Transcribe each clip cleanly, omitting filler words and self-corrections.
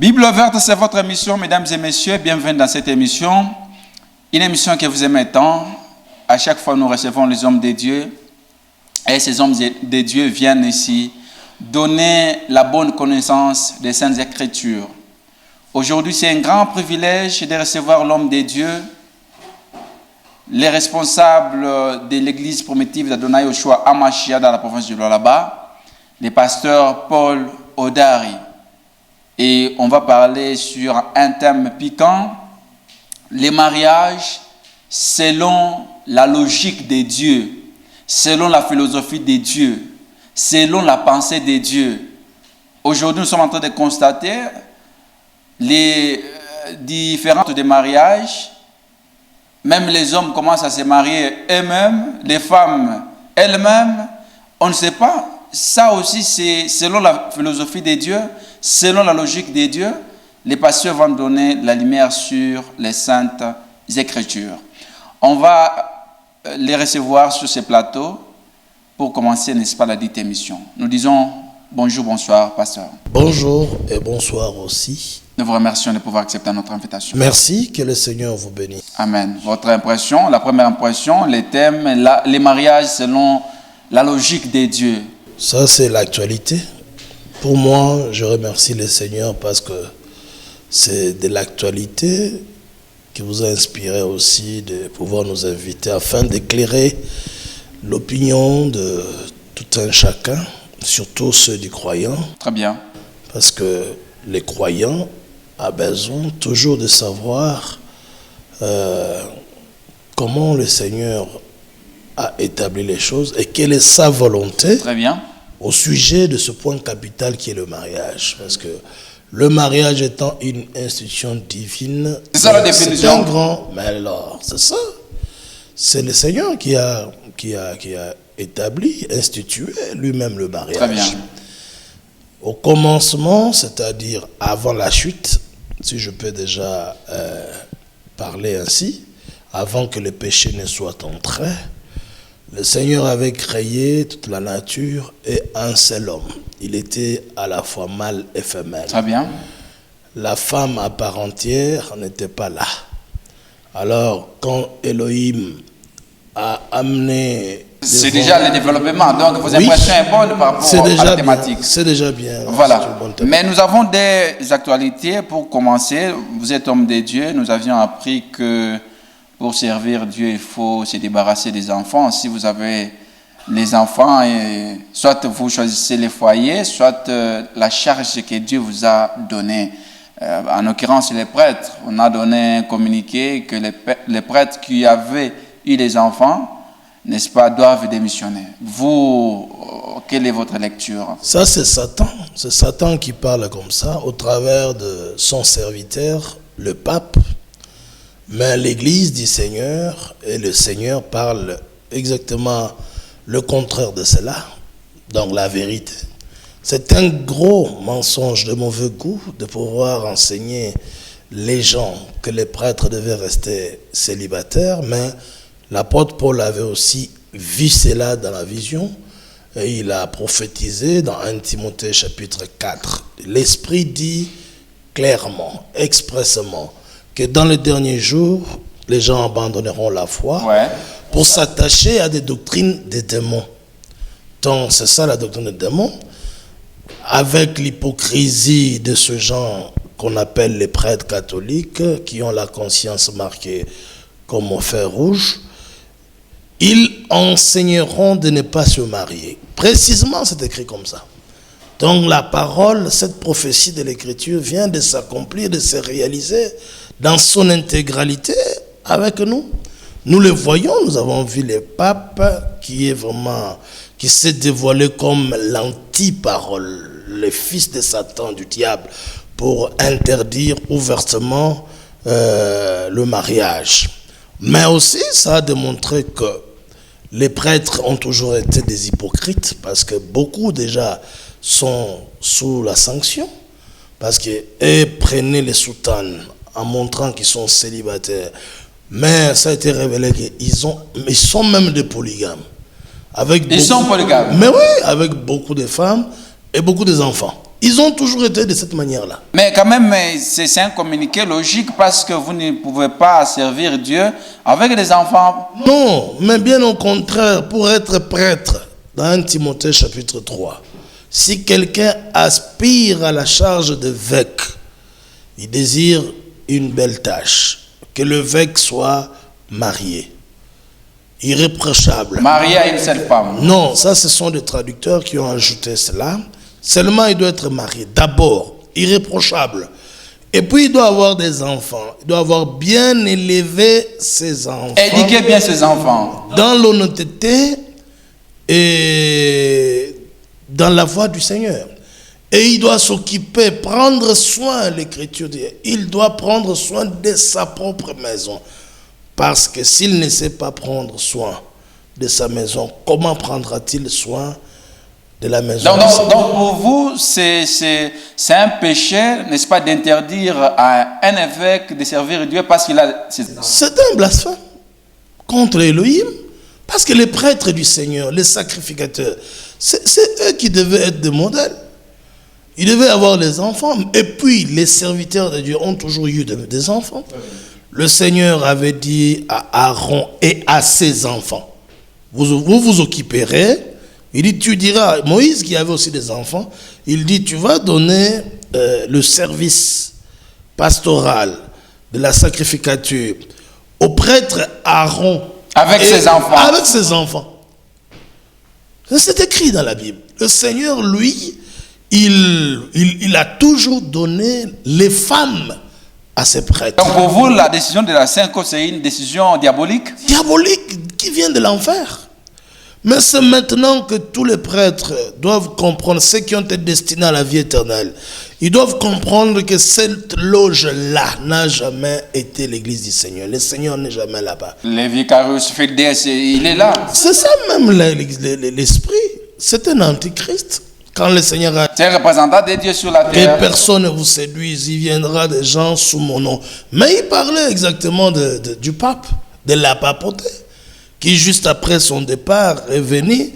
Bible ouverte, c'est votre émission, mesdames et messieurs. Bienvenue dans cette émission. Une émission que vous aimez tant. À chaque fois, nous recevons les hommes de Dieu. Et ces hommes de Dieu viennent ici donner la bonne connaissance des Saintes Écritures. Aujourd'hui, c'est un grand privilège de recevoir l'homme de Dieu, les responsables de l'église primitive d'Adonai Yoshua Amashia dans la province du Lualaba, le pasteur Paul Odari. Et on va parler sur un thème piquant, les mariages selon la logique de Dieu, selon la philosophie de Dieu, selon la pensée de Dieu. Aujourd'hui, nous sommes en train de constater les différences des mariages. Même les hommes commencent à se marier eux-mêmes, les femmes elles-mêmes. On ne sait pas. Ça aussi, c'est selon la philosophie de Dieu, selon la logique de Dieu. Les pasteurs vont donner la lumière sur les Saintes Écritures. On va les recevoir sur ce plateau pour commencer, n'est-ce pas, la dite émission. Nous disons bonjour, bonsoir, pasteur. Bonjour et bonsoir aussi. Nous vous remercions de pouvoir accepter notre invitation. Merci, que le Seigneur vous bénisse. Amen. Votre impression, la première impression, les thèmes, les mariages selon la logique de Dieu. Ça, c'est l'actualité. Pour moi, je remercie le Seigneur parce que c'est de l'actualité qui vous a inspiré aussi de pouvoir nous inviter afin d'éclairer l'opinion de tout un chacun, surtout ceux du croyant. Très bien. Parce que les croyants ont besoin toujours de savoir comment le Seigneur a établi les choses et quelle est sa volonté. Très bien. Au sujet de ce point capital qui est le mariage. Parce que le mariage étant une institution divine, c'est ça la définition. C'est un grand... Mais alors, c'est ça. C'est le Seigneur qui a établi, institué lui-même le mariage. Très bien. Au commencement, c'est-à-dire avant la chute, si je peux déjà parler ainsi, avant que le péché ne soit entré, le Seigneur avait créé toute la nature et un seul homme. Il était à la fois mâle et femelle. Très bien. La femme à part entière n'était pas là. Alors, quand Elohim a amené... C'est déjà le développement, donc vos impressions sont bonnes par rapport à la thématique. C'est déjà bien. Voilà. Mais nous avons des actualités pour commencer. Vous êtes homme de Dieu. Nous avions appris que pour servir Dieu, il faut se débarrasser des enfants. Si vous avez les enfants, soit vous choisissez les foyers, soit la charge que Dieu vous a donnée. En l'occurrence, les prêtres. On a donné un communiqué que les prêtres qui avaient eu des enfants, n'est-ce pas, doivent démissionner. Vous, quelle est votre lecture? Ça, c'est Satan. C'est Satan qui parle comme ça, au travers de son serviteur, le pape. Mais l'Église dit Seigneur, et le Seigneur parle exactement le contraire de cela, donc la vérité. C'est un gros mensonge de mauvais goût de pouvoir enseigner les gens que les prêtres devaient rester célibataires, mais l'apôtre Paul avait aussi vu cela dans la vision, et il a prophétisé dans 1 Timothée chapitre 4. L'Esprit dit clairement, expressément, que dans les derniers jours, les gens abandonneront la foi pour s'attacher à des doctrines des démons. Donc, c'est ça la doctrine des démons. Avec l'hypocrisie de ce genre qu'on appelle les prêtres catholiques, qui ont la conscience marquée comme au fer rouge, ils enseigneront de ne pas se marier. Précisément, c'est écrit comme ça. Donc, la parole, cette prophétie de l'Écriture vient de s'accomplir, de se réaliser dans son intégralité avec nous. Nous le voyons, nous avons vu le pape qui s'est dévoilé comme l'anti-parole, le fils de Satan, du diable, pour interdire ouvertement le mariage. Mais aussi, ça a démontré que les prêtres ont toujours été des hypocrites, parce que beaucoup déjà sont sous la sanction, parce qu'ils prenaient les soutanes en montrant qu'ils sont célibataires. Mais ça a été révélé qu'ils sont même des polygames. Ils sont polygames. Mais oui, avec beaucoup de femmes et beaucoup d'enfants. Ils ont toujours été de cette manière-là. Mais quand même, c'est un communiqué logique parce que vous ne pouvez pas servir Dieu avec des enfants. Non, mais bien au contraire, pour être prêtre, dans 1 Timothée chapitre 3, si quelqu'un aspire à la charge d'évêque, il désire une belle tâche, que l'évêque soit marié, irréprochable. Marié à une seule femme. Non, ça ce sont des traducteurs qui ont ajouté cela. Seulement il doit être marié, d'abord, irréprochable. Et puis il doit avoir des enfants. Il doit avoir bien élevé ses enfants. Éduquez bien ses enfants. Dans l'honnêteté et dans la voie du Seigneur. Et il doit s'occuper, prendre soin, l'Écriture dit, il doit prendre soin de sa propre maison. Parce que s'il ne sait pas prendre soin de sa maison, comment prendra-t-il soin de la maison? Donc pour vous, c'est un péché, n'est-ce pas, d'interdire à un évêque de servir Dieu parce qu'il a... C'est un blasphème contre Elohim. Parce que les prêtres du Seigneur, les sacrificateurs, c'est eux qui devaient être des modèles. Ils devaient avoir les enfants. Et puis, les serviteurs de Dieu ont toujours eu des enfants. Le Seigneur avait dit à Aaron et à ses enfants, vous occuperez. Il dit, tu diras, Moïse qui avait aussi des enfants, il dit, tu vas donner le service pastoral de la sacrificature au prêtre Aaron. Avec ses enfants. Avec ses enfants. C'est écrit dans la Bible. Le Seigneur, lui, il a toujours donné les femmes à ses prêtres. Donc pour vous, la décision de la Sainte Côte, c'est une décision diabolique? Diabolique, qui vient de l'enfer. Mais c'est maintenant que tous les prêtres doivent comprendre, ceux qui ont été destinés à la vie éternelle, ils doivent comprendre que cette loge-là n'a jamais été l'église du Seigneur. Le Seigneur n'est jamais là-bas. Le vicarius fidèle, il est là. C'est ça même l'esprit. C'est un antichrist. Quand le Seigneur a... C'est un représentant de Dieu sur la terre. Que personne ne vous séduise, il viendra des gens sous mon nom. Mais il parlait exactement du pape, de la papauté, qui juste après son départ est venu,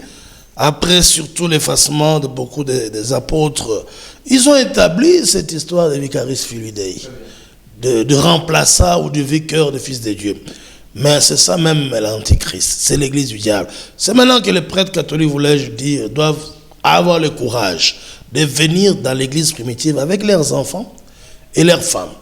après surtout l'effacement de beaucoup des apôtres, ils ont établi cette histoire de Vicarius Filii, de remplaçant ou de vicaire de fils de Dieu. Mais c'est ça même l'antichrist, c'est l'église du diable. C'est maintenant que les prêtres catholiques, voulais-je dire, doivent avoir le courage de venir dans l'église primitive avec leurs enfants et leurs femmes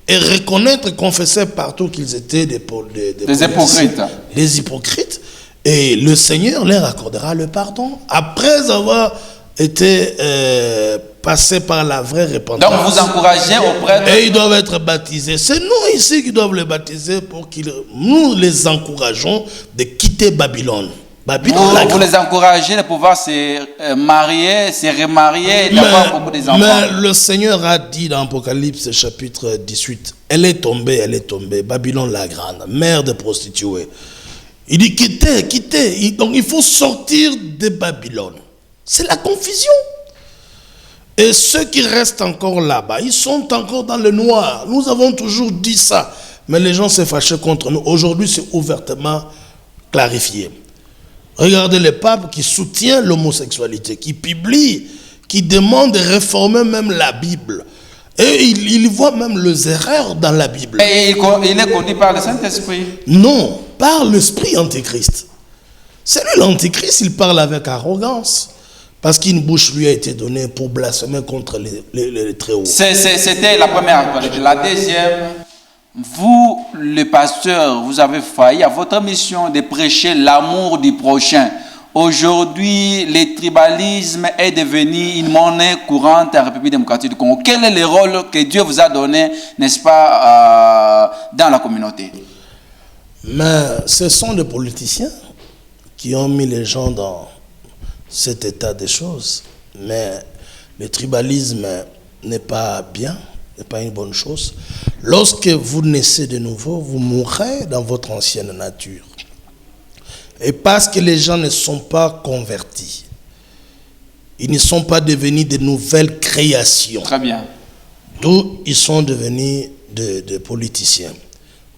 et reconnaître, confesser partout qu'ils étaient des hypocrites. Des hypocrites, et le Seigneur leur accordera le pardon après avoir été passés par la vraie repentance. Donc vous encouragez aux prêtres. Et ils doivent être baptisés. C'est nous ici qui doivent les baptiser pour qu'ils nous les encourageons de quitter Babylone. Vous les encouragez de pouvoir se marier, se remarier, d'avoir beaucoup d'enfants. Mais le Seigneur a dit dans Apocalypse chapitre 18, elle est tombée, Babylone la grande, mère de prostituées. Il dit quittez. Donc il faut sortir de Babylone. C'est la confusion. Et ceux qui restent encore là-bas, ils sont encore dans le noir. Nous avons toujours dit ça. Mais les gens s'est fâchés contre nous. Aujourd'hui, c'est ouvertement clarifié. Regardez le pape qui soutient l'homosexualité, qui publie, qui demande de réformer même la Bible. Et il voit même les erreurs dans la Bible. Et il est connu par le Saint-Esprit? Non, par l'esprit antéchrist. C'est lui l'antéchrist, il parle avec arrogance. Parce qu'une bouche lui a été donnée pour blasphémer contre les Très-Hauts. C'était la première qualité. La deuxième, vous, le pasteur, vous avez failli à votre mission de prêcher l'amour du prochain. Aujourd'hui, le tribalisme est devenu une monnaie courante en République démocratique du Congo. Quel est le rôle que Dieu vous a donné, n'est-ce pas, dans la communauté? Mais ce sont des politiciens qui ont mis les gens dans cet état des choses. Mais le tribalisme n'est pas bien, n'est pas une bonne chose. Lorsque vous naissez de nouveau, vous mourrez dans votre ancienne nature. Et parce que les gens ne sont pas convertis, ils ne sont pas devenus de nouvelles créations. Très bien. D'où ils sont devenus des politiciens.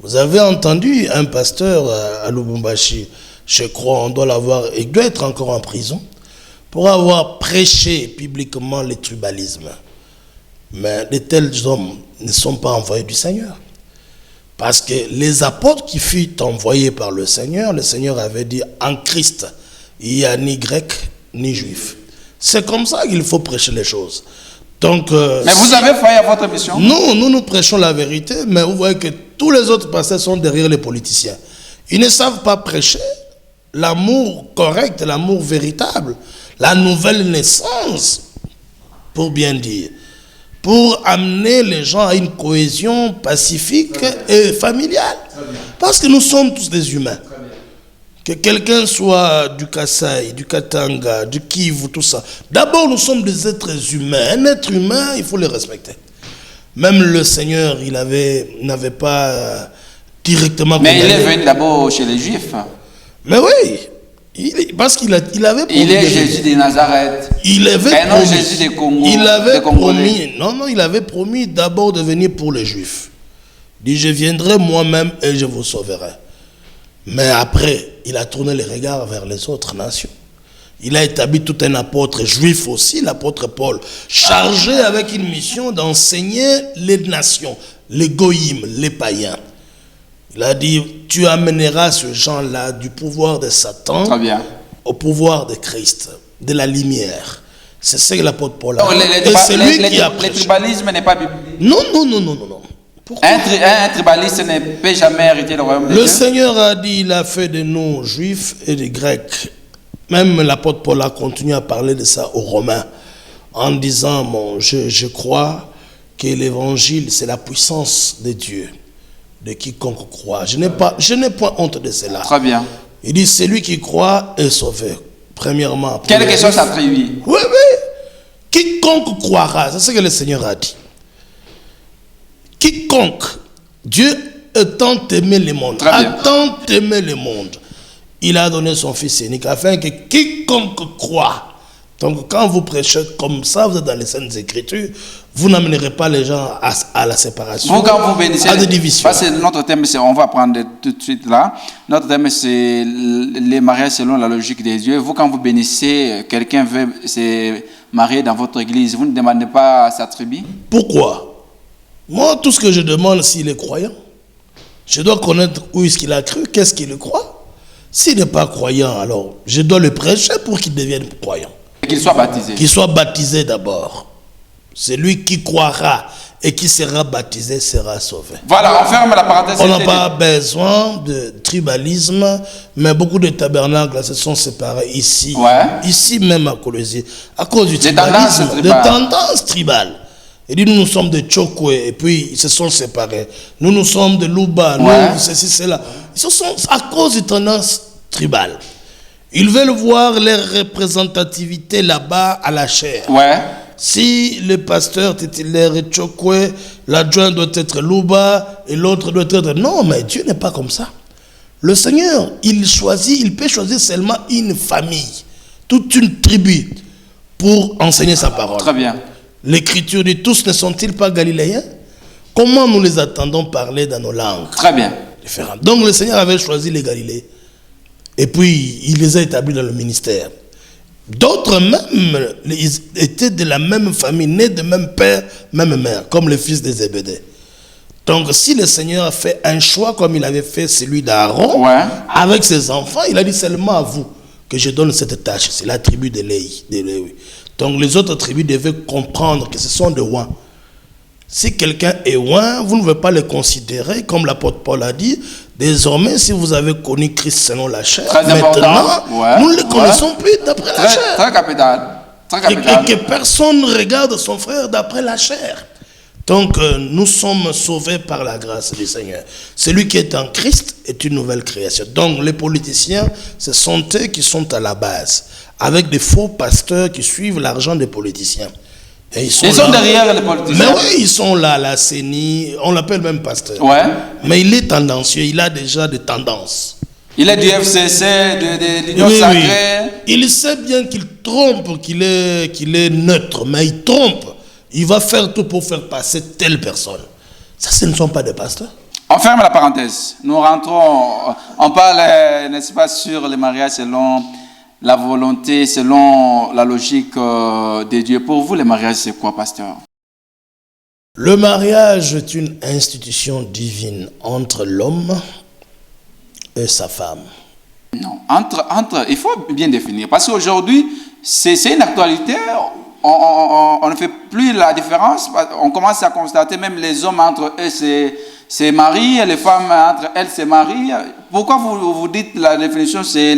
Vous avez entendu un pasteur à Lubumbashi, je crois, on doit l'avoir, il doit être encore en prison, pour avoir prêché publiquement le tribalisme. Mais de tels hommes ne sont pas envoyés du Seigneur. Parce que les apôtres qui furent envoyés par le Seigneur avait dit en Christ, il n'y a ni grec ni juif. C'est comme ça qu'il faut prêcher les choses. Donc, mais vous avez failli à votre mission? Nous prêchons la vérité, mais vous voyez que tous les autres pasteurs sont derrière les politiciens. Ils ne savent pas prêcher l'amour correct, l'amour véritable, la nouvelle naissance, pour bien dire, pour amener les gens à une cohésion pacifique et familiale. Parce que nous sommes tous des humains. Que quelqu'un soit du Kasaï, du Katanga, du Kivu, tout ça. D'abord, nous sommes des êtres humains. Un être humain, il faut le respecter. Même le Seigneur, n'avait pas directement... Mais il est venu d'abord chez les Juifs. Mais oui, parce qu'il avait promis... Il est Jésus de Nazareth. Il avait promis... non Jésus des Congo, il avait promis... Non, il avait promis d'abord de venir pour les Juifs. Il dit, je viendrai moi-même et je vous sauverai. Mais après, il a tourné les regards vers les autres nations. Il a établi tout un apôtre juif aussi, l'apôtre Paul, chargé avec une mission d'enseigner les nations, les goïms, les païens. Il a dit, tu amèneras ce gens-là du pouvoir de Satan au pouvoir de Christ, de la lumière. C'est ce que l'apôtre Paul a dit. Le tribalisme n'est pas biblique. Non. Un tribaliste ne peut jamais hériter le royaume de Dieu. Le Seigneur a dit, il a fait de nous juifs et des grecs. Même l'apôtre Paul a continué à parler de ça aux Romains, en disant, je crois que l'évangile, c'est la puissance de Dieu, de quiconque croit. Je n'ai point honte de cela. Très bien. Il dit, celui qui croit est sauvé. Premièrement. Quelle question s'attribue? Oui. Quiconque croira, c'est ce que le Seigneur a dit. Quiconque, Dieu étant aimé le monde, il a donné son Fils unique afin que quiconque croit. Donc quand vous prêchez comme ça, vous êtes dans les Saintes Écritures, vous n'amènerez pas les gens à la séparation, vous, quand vous bénissez, à des divisions. Parce que notre thème, on va prendre tout de suite là, notre thème c'est les mariages selon la logique des dieux. Vous, quand vous bénissez, quelqu'un veut se marier dans votre église, vous ne demandez pas à sa tribu? Pourquoi? Moi, tout ce que je demande, s'il est croyant, je dois connaître où est-ce qu'il a cru, qu'est-ce qu'il croit. S'il n'est pas croyant, alors je dois le prêcher pour qu'il devienne croyant. Qu'il soit baptisé. Qu'il soit baptisé d'abord. Celui qui croira et qui sera baptisé sera sauvé. Voilà, on ferme la parenthèse. On n'a pas besoin de tribalisme, mais beaucoup de tabernacles se sont séparés ici. Ici même à Colosie, à cause du tribalisme, de tendances tribales. Il dit, nous sommes de Tchokwe, et puis ils se sont séparés. Nous sommes de Luba, nous, ceci, cela. Ils se sont à cause de tendances tribales. Ils veulent voir leur représentativité là-bas à la chair. Si le pasteur titulaire est Tchokwe, l'adjoint doit être Luba, et l'autre doit être... Non, mais Dieu n'est pas comme ça. Le Seigneur, il peut choisir seulement une famille, toute une tribu, pour enseigner sa parole. Très bien. L'Écriture dit, tous ne sont-ils pas galiléens? Comment nous les attendons parler dans nos langues? Très bien. Différentes. Donc le Seigneur avait choisi les Galiléens. Et puis, il les a établis dans le ministère. D'autres même, ils étaient de la même famille, nés de même père, même mère, comme les fils des Zébédée. Donc, si le Seigneur a fait un choix comme il avait fait celui d'Aaron, avec ses enfants, il a dit seulement à vous que je donne cette tâche. C'est la tribu de Lévi. Donc les autres tribus devaient comprendre que ce sont des oins. Si quelqu'un est oint, vous ne pouvez pas le considérer, comme l'apôtre Paul a dit, désormais si vous avez connu Christ selon la chair, maintenant, nous ne le connaissons plus d'après la chair. Très capital. Et que personne ne regarde son frère d'après la chair. Donc nous sommes sauvés par la grâce du Seigneur. Celui qui est en Christ est une nouvelle création. Donc les politiciens, ce sont eux qui sont à la base, avec des faux pasteurs qui suivent l'argent des politiciens. Et ils sont derrière les politiciens. Mais oui, ils sont là, la CENI, on l'appelle même pasteur. Mais il est tendancieux, il a déjà des tendances. Il est du FCC, de l'Union sacrée. Il sait bien qu'il trompe, qu'il est neutre, mais il trompe. Il va faire tout pour faire passer telle personne. Ça, ce ne sont pas des pasteurs. On ferme la parenthèse. Nous rentrons, on parle, n'est-ce pas, sur les mariages selon la volonté, selon la logique de Dieu. Pour vous, le mariage, c'est quoi, pasteur? Le mariage est une institution divine entre l'homme et sa femme. Non, il faut bien définir. Parce qu'aujourd'hui, c'est une actualité. On ne fait plus la différence. On commence à constater même les hommes entre eux c'est mari, et les femmes entre elles c'est mari. Pourquoi vous dites la définition, c'est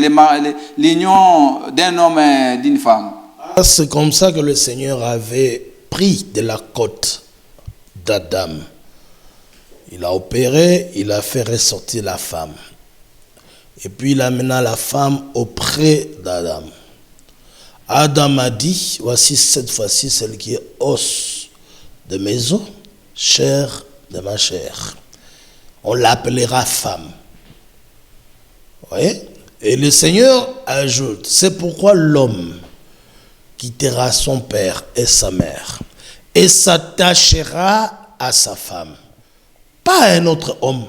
l'union d'un homme et d'une femme? C'est comme ça que le Seigneur avait pris de la côte d'Adam. Il a opéré, il a fait ressortir la femme. Et puis il amena la femme auprès d'Adam. Adam a dit, voici cette fois-ci celle qui est os de mes os, chair de ma chair. On l'appellera femme. Vous voyez? Et le Seigneur ajoute, c'est pourquoi l'homme quittera son père et sa mère et s'attachera à sa femme, pas à un autre homme.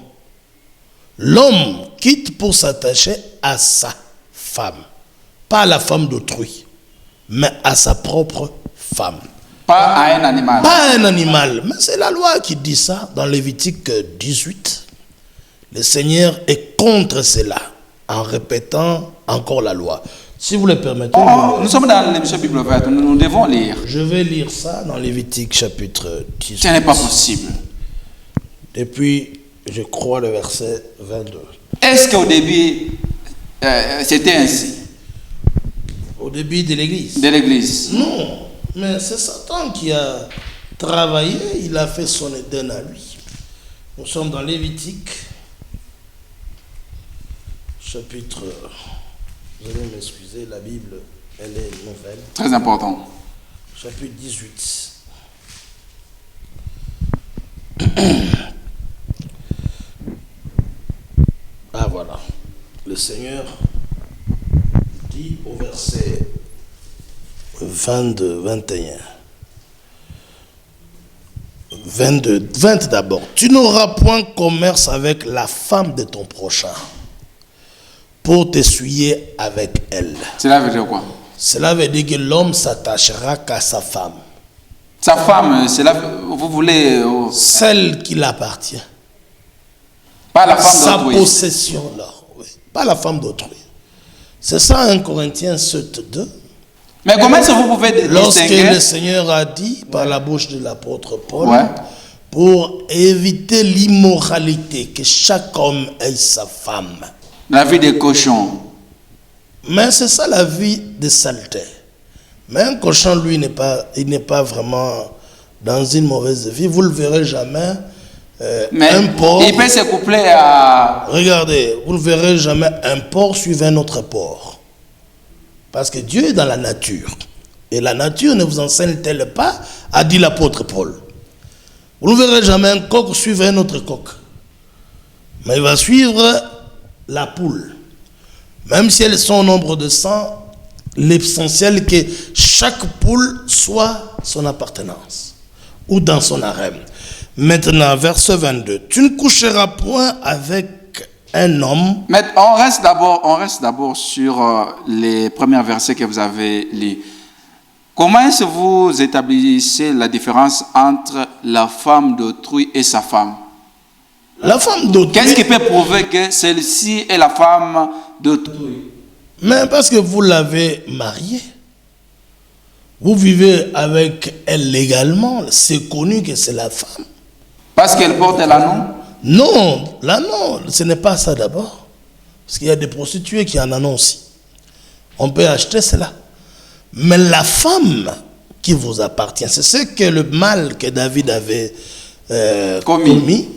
L'homme quitte pour s'attacher à sa femme, pas à la femme d'autrui, mais à sa propre femme. Pas à un animal. Pas à un animal. Mais c'est la loi qui dit ça dans Lévitique 18. Le Seigneur est contre cela en répétant encore la loi. Si vous le permettez. Nous sommes dans l'émission Bible ouverte, nous devons lire. Je vais lire ça dans Lévitique chapitre 18. Ce n'est pas possible. Depuis, je crois, le verset 22. Est-ce qu'au début, c'était ainsi? Au début de l'Église? De l'Église. Non, mais c'est Satan qui a travaillé, il a fait son Éden à lui. Nous sommes dans Lévitique, chapitre... Vous allez m'excuser, la Bible, elle est nouvelle. Très important. Chapitre 18. Ah voilà. Le Seigneur dit au verset 22, 21. 20 d'abord. Tu n'auras point commerce avec la femme de ton prochain pour t'essuyer avec elle. Cela veut dire quoi? Cela veut dire que l'homme s'attachera qu'à sa femme. Sa femme, vous voulez... Celle qui l'appartient. Pas la femme sa d'autrui. possession là. Oui. Pas la femme d'autrui. C'est ça 1 Corinthiens 7, 2. Mais comment est-ce que vous pouvez Lorsque distinguer? le Seigneur a dit par la bouche de l'apôtre Paul, Ouais. pour éviter l'immoralité, que chaque homme ait sa femme. La vie des cochons. Mais c'est ça la vie de saleté. Mais un cochon, lui, il n'est pas vraiment dans une mauvaise vie. Vous ne le verrez jamais. Mais un porc, il peut se coupler à... regardez, vous ne verrez jamais un porc suivre un autre porc. Parce que Dieu est dans la nature. Et la nature ne vous enseigne-t-elle pas, a dit l'apôtre Paul. Vous ne verrez jamais un coq suivre un autre coq. Mais il va suivre la poule. Même si elles sont au nombre de 100, l'essentiel est que chaque poule soit son appartenance ou dans son harem. Maintenant, verset 22. Tu ne coucheras point avec un homme. Mais on reste d'abord sur les premiers versets que vous avez lus. Comment est-ce que vous établissez la différence entre la femme d'autrui et sa femme? La femme d'autrui. Qu'est-ce qui peut prouver que celle-ci est la femme d'autrui? Mais parce que vous l'avez mariée. Vous vivez avec elle légalement. C'est connu que c'est la femme. Parce qu'elle porte l'anneau? Non, l'anneau, ce n'est pas ça d'abord. Parce qu'il y a des prostituées qui en ont aussi. On peut acheter cela. Mais la femme qui vous appartient, c'est ce que le mal que David avait commis.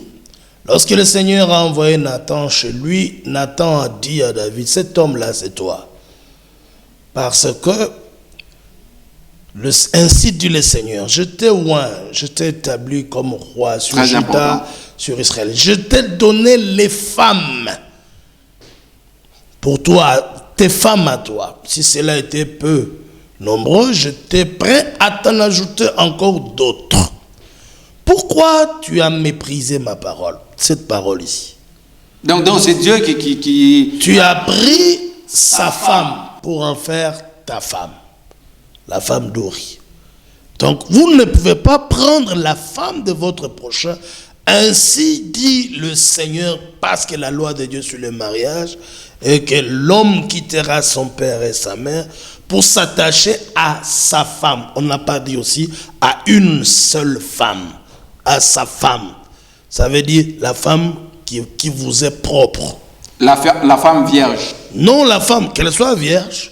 Lorsque le Seigneur a envoyé Nathan chez lui, Nathan a dit à David, cet homme-là, c'est toi. Parce que, ainsi dit le Seigneur, je t'ai oint, je t'ai établi comme roi sur Juda, sur Israël. Je t'ai donné les femmes pour toi, tes femmes à toi. Si cela était peu nombreux, j'étais prêt à t'en ajouter encore d'autres. Pourquoi tu as méprisé ma parole? Cette parole ici. Donc c'est Dieu qui... Tu as pris sa femme. pour en faire ta femme, la femme d'Uri. Donc, vous ne pouvez pas prendre la femme de votre prochain. Ainsi dit le Seigneur, parce que la loi de Dieu sur le mariage est que l'homme quittera son père et sa mère pour s'attacher à sa femme. On n'a pas dit aussi à une seule femme, à sa femme. Ça veut dire la femme qui vous est propre. La femme vierge. Non, la femme, qu'elle soit vierge,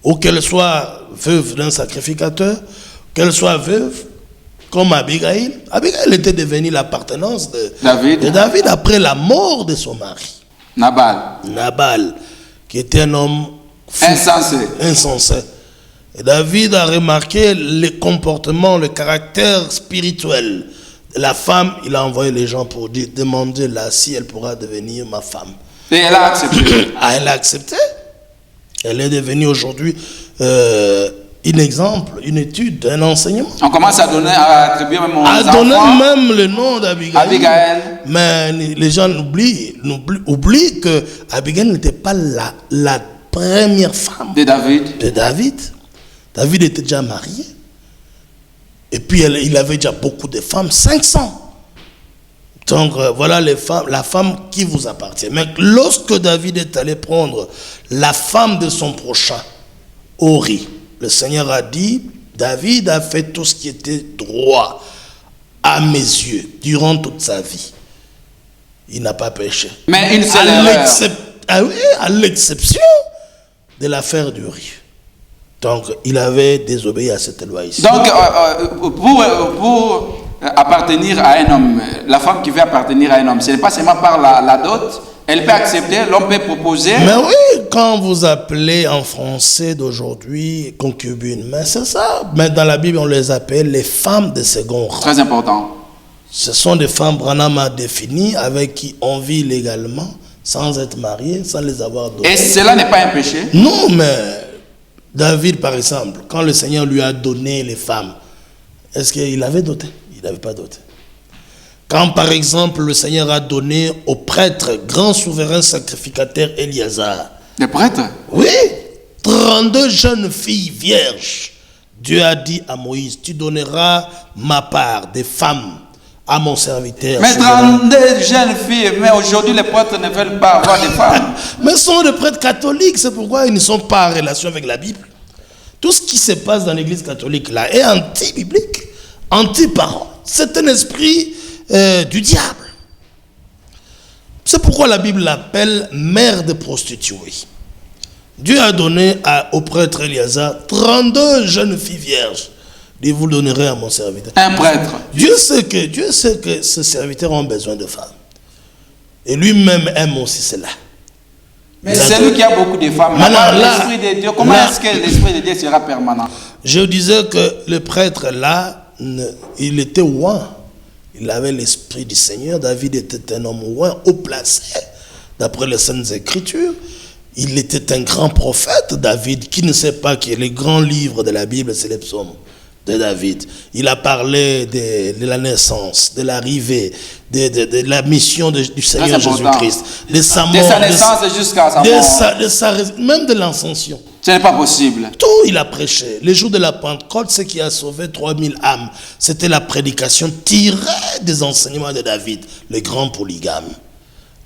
ou qu'elle soit veuve d'un sacrificateur, qu'elle soit veuve, comme Abigail. Abigail était devenue l'appartenance de David après la mort de son mari. Nabal, qui était un homme fou, insensé. Et David a remarqué le comportement, le caractère spirituel de la femme. Il a envoyé les gens pour demander-la si elle pourra devenir ma femme. Et elle a accepté. Elle a accepté. Elle est devenue aujourd'hui un exemple, une étude, un enseignement. On commence à attribuer même aux enfants. Donner même le nom d'Abigail. Mais les gens oublient que Abigail n'était pas la première femme de David. David était déjà marié. Et puis il avait déjà beaucoup de femmes, 500. Donc voilà la femme qui vous appartient. Mais lorsque David est allé prendre la femme de son prochain, Uri, le Seigneur a dit, David a fait tout ce qui était droit à mes yeux durant toute sa vie. Il n'a pas péché. Mais une seule erreur. À l'exception de l'affaire d'Uri. Donc il avait désobéi à cette loi ici. Donc pour appartenir à un homme, la femme qui veut appartenir à un homme, ce n'est pas seulement par la dot. Elle peut accepter, l'homme peut proposer. Mais oui, quand vous appelez en français d'aujourd'hui concubines, mais c'est ça. Mais dans la Bible, on les appelle les femmes de second rang. Très important. Ce sont des femmes, Branham a définies, avec qui on vit légalement, sans être marié, sans les avoir données. Et cela n'est pas un péché? Non, mais David, par exemple, quand le Seigneur lui a donné les femmes, est-ce qu'il avait doté? Il n'avait pas doté. Quand, par exemple, le Seigneur a donné au prêtre, grand souverain sacrificateur Éliazar. Le prêtre? Oui, 32 jeunes filles vierges. Dieu a dit à Moïse, tu donneras ma part des femmes à mon serviteur. Mais 32 jeunes filles, mais aujourd'hui les prêtres ne veulent pas avoir des femmes. Mais ce sont des prêtres catholiques, c'est pourquoi ils ne sont pas en relation avec la Bible. Tout ce qui se passe dans l'église catholique là est anti-biblique, anti-parole. C'est un esprit du diable. C'est pourquoi la Bible l'appelle mère de prostituées. Dieu a donné au prêtre Éliazar 32 jeunes filles vierges. Et vous le donnerez à mon serviteur. Un prêtre. Dieu sait que ses serviteurs ont besoin de femmes. Et lui-même aime aussi cela. Mais c'est lui qui a beaucoup de femmes. L'Esprit de Dieu, comment est-ce que l'Esprit de Dieu sera permanent? Je disais que le prêtre là, il était oint. Il avait l'Esprit du Seigneur. David était un homme oint, haut placé, d'après les Saintes Écritures. Il était un grand prophète, David, qui ne sait pas que les grands livres de la Bible, c'est les psaumes de David. Il a parlé de la naissance, de l'arrivée, de la mission du Seigneur Jésus-Christ, de sa mort, de sa naissance jusqu'à sa mort, même de l'ascension. Ce n'est pas possible. Tout il a prêché. Le jour de la Pentecôte, ce qui a sauvé 3000 âmes, c'était la prédication tirée des enseignements de David, le grand polygame.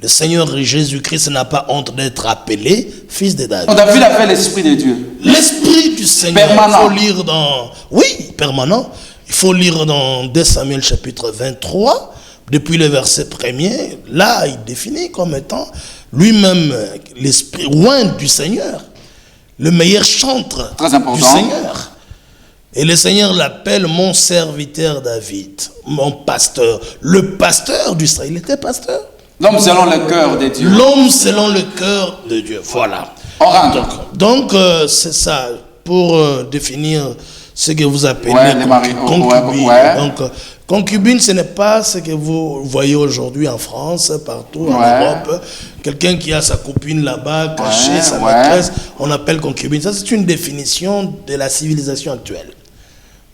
Le Seigneur Jésus-Christ n'a pas honte d'être appelé fils de David. David avait l'Esprit de Dieu. L'Esprit du Seigneur. Permanent. Il faut lire dans... Oui, permanent. Il faut lire dans 2 Samuel chapitre 23, depuis le verset 1er. Là, il définit comme étant lui-même l'Esprit oint du Seigneur. Le meilleur chantre du Seigneur. Et le Seigneur l'appelle mon serviteur David, mon pasteur. Le pasteur d'Israël, il était pasteur. L'homme selon le cœur de Dieu. L'homme selon le cœur de Dieu. Voilà. On rentre. Donc c'est ça, pour définir ce que vous appelez concubine. Donc, concubine, ce n'est pas ce que vous voyez aujourd'hui en France, partout en Europe. Quelqu'un qui a sa copine là-bas, cachée, sa maîtresse, on appelle concubine. Ça, c'est une définition de la civilisation actuelle.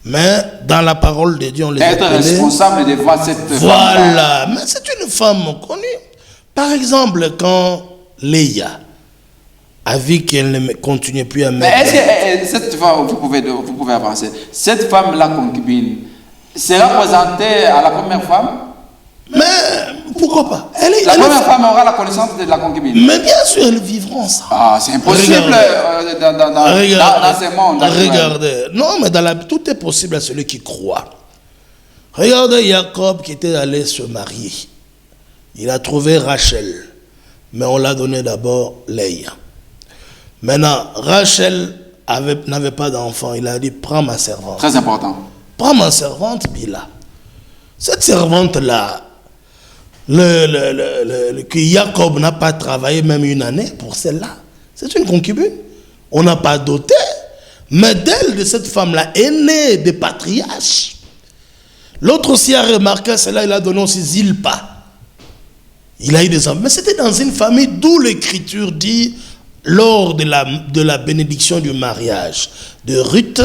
Mais dans la parole de Dieu, on les appelle. Être responsable devant cette femme. Voilà, mais c'est une femme connue. Par exemple, quand Léa a vu qu'elle ne continuait plus à Mais mettre... est-ce que cette femme, vous pouvez avancer, cette femme-là concubine sera présentée à la première femme? Mais pourquoi pas? La première femme aura la connaissance de la concubine. Mais bien sûr, elles vivront ensemble. Ah, c'est impossible dans ce monde. Regardez. Non, mais tout est possible à celui qui croit. Regardez Jacob qui était allé se marier. Il a trouvé Rachel. Mais on l'a donné d'abord Léa. Maintenant, Rachel n'avait pas d'enfant. Il a dit, prends ma servante. Très important. Prends ma servante, Bila. Cette servante-là, que Jacob n'a pas travaillé même une année pour celle-là. C'est une concubine. On n'a pas doté. Mais d'elle, de cette femme-là, est née des patriarches. L'autre aussi a remarqué cela, il a donné aussi Zilpa. Il a eu des enfants. Mais c'était dans une famille d'où l'Écriture dit, lors de la bénédiction du mariage de Ruth,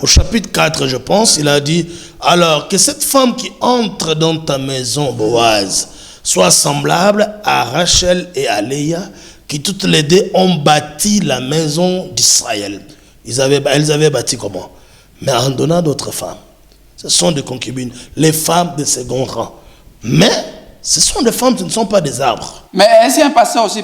au chapitre 4, je pense, il a dit, alors que cette femme qui entre dans ta maison, Boaz, soit semblable à Rachel et à Léa, qui toutes les deux ont bâti la maison d'Israël. Elles avaient bâti comment? Mais en donnant d'autres femmes. Ce sont des concubines, les femmes de second rang. Mais ce sont des femmes, ce ne sont pas des arbres. Mais est-ce qu'un pasteur aussi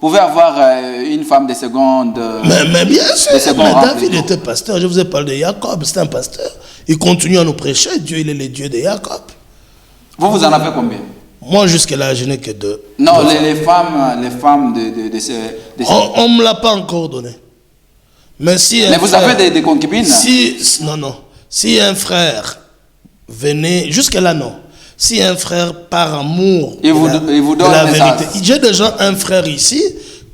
pouvait avoir une femme de seconde? Mais bien sûr, mais David était pasteur. Je vous ai parlé de Jacob, c'est un pasteur. Il continue à nous prêcher. Dieu, il est le Dieu de Jacob. Vous en avez combien? Moi, jusque-là, je n'ai que deux. Non, les femmes de ces... On ne me l'a pas encore donné. Mais si mais vous avez des concubines? Non. Si un frère venait... Jusque-là, non. Si un frère, par amour, il vous donne la vérité. J'ai déjà un frère ici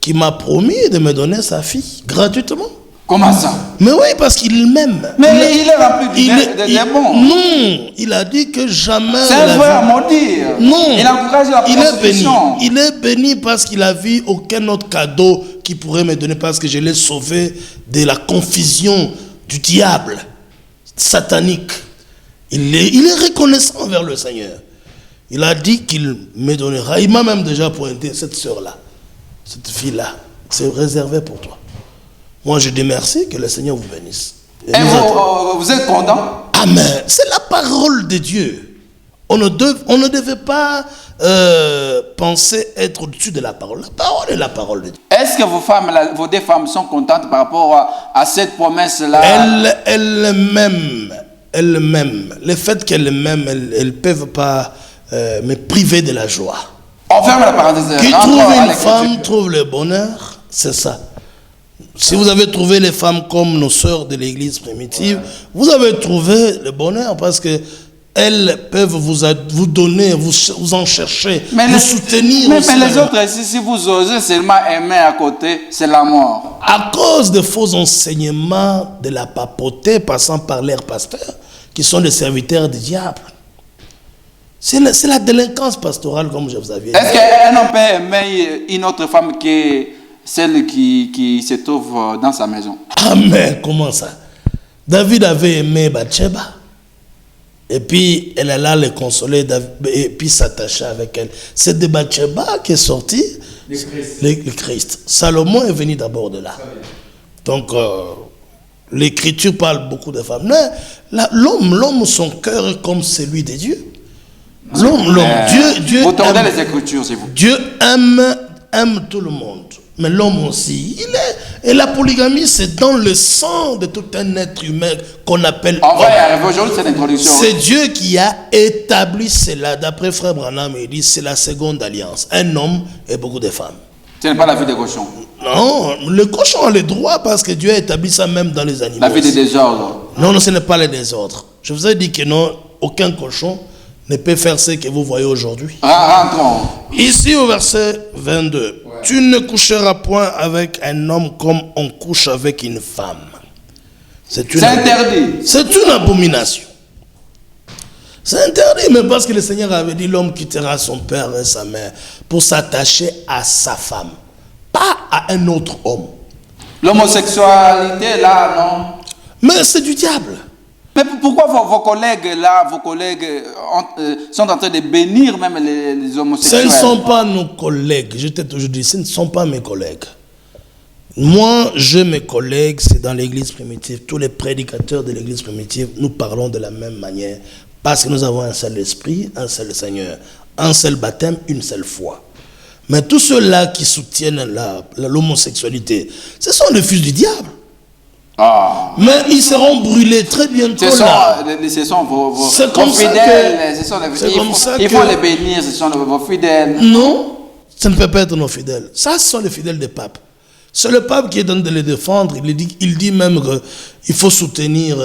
qui m'a promis de me donner sa fille gratuitement. Comment ça? Mais oui, parce qu'il m'aime. Mais il est rempli de démons. Non, il a dit que jamais... C'est un frère à maudire. Non, il encourage la prostitution. Il est béni parce qu'il a vu aucun autre cadeau qu'il pourrait me donner parce que je l'ai sauvé de la confusion du diable satanique. Il est reconnaissant envers le Seigneur. Il a dit qu'il me donnera. Il m'a même déjà pointé cette sœur-là, cette fille-là. C'est réservé pour toi. Moi, je dis merci, que le Seigneur vous bénisse. Et vous êtes content? Amen. C'est la parole de Dieu. On ne devait pas penser être au-dessus de la parole. La parole est la parole de Dieu. Est-ce que vos deux femmes sont contentes par rapport à cette promesse-là? Elles m'aiment. Le fait qu'elles m'aiment, elles ne peuvent pas me priver de la joie. On ferme la parenthèse. Qui trouve une femme trouve le bonheur, c'est ça. Si vous avez trouvé les femmes comme nos sœurs de l'église primitive, vous avez trouvé le bonheur parce que elles peuvent vous donner, vous en chercher, vous soutenir. Mais les autres, si vous osez seulement aimer à côté, c'est la mort. À cause de faux enseignements de la papauté passant par leurs pasteurs, qui sont des serviteurs du diable. C'est la délinquance pastorale, comme je vous avais dit. Est-ce qu'un homme peut aimer une autre femme que celle qui se trouve dans sa maison? Amen, comment ça? David avait aimé Bathsheba. Et puis, elle alla le consoler et puis s'attacher avec elle. C'est de Bathsheba qui est sorti le Christ. Salomon est venu d'abord de là. Donc, l'Écriture parle beaucoup de femmes. Mais l'homme, son cœur est comme celui de Dieu. Dieu vous tordez les Écritures, c'est vous. Dieu aime tout le monde. Mais l'homme aussi, et la polygamie, c'est dans le sang de tout un être humain qu'on appelle homme. On va y arriver aujourd'hui, cette introduction. C'est Dieu qui a établi cela. D'après Frère Branham, il dit c'est la seconde alliance. Un homme et beaucoup de femmes. Ce n'est pas la vie des cochons. Non, le cochon a le droit parce que Dieu a établi ça même dans les animaux. La vie des désordres. Non, ce n'est pas le désordre. Je vous ai dit que non, aucun cochon ne peut faire ce que vous voyez aujourd'hui. Rentrons. Ici au verset 22. Ouais. Tu ne coucheras point avec un homme comme on couche avec une femme. C'est interdit. C'est une abomination. C'est interdit, mais parce que le Seigneur avait dit l'homme quittera son père et sa mère pour s'attacher à sa femme, pas à un autre homme. L'homosexualité, là, non. Mais c'est du diable. Mais pourquoi vos collègues là, sont en train de bénir même les homosexuels? Ce ne sont pas nos collègues, je t'ai toujours dit, ce ne sont pas mes collègues. Moi, mes collègues, c'est dans l'église primitive. Tous les prédicateurs de l'église primitive, nous parlons de la même manière. Parce que nous avons un seul esprit, un seul Seigneur, un seul baptême, une seule foi. Mais tous ceux-là qui soutiennent l'homosexualité, ce sont les fils du diable. Ah. Mais ils seront brûlés très bientôt. Ce sont vos fidèles. Il faut les bénir, ce sont vos fidèles. Non, ça ne peut pas être nos fidèles. Ça, ce sont les fidèles des papes. C'est le pape qui est en train de les défendre. Il dit même qu'il faut soutenir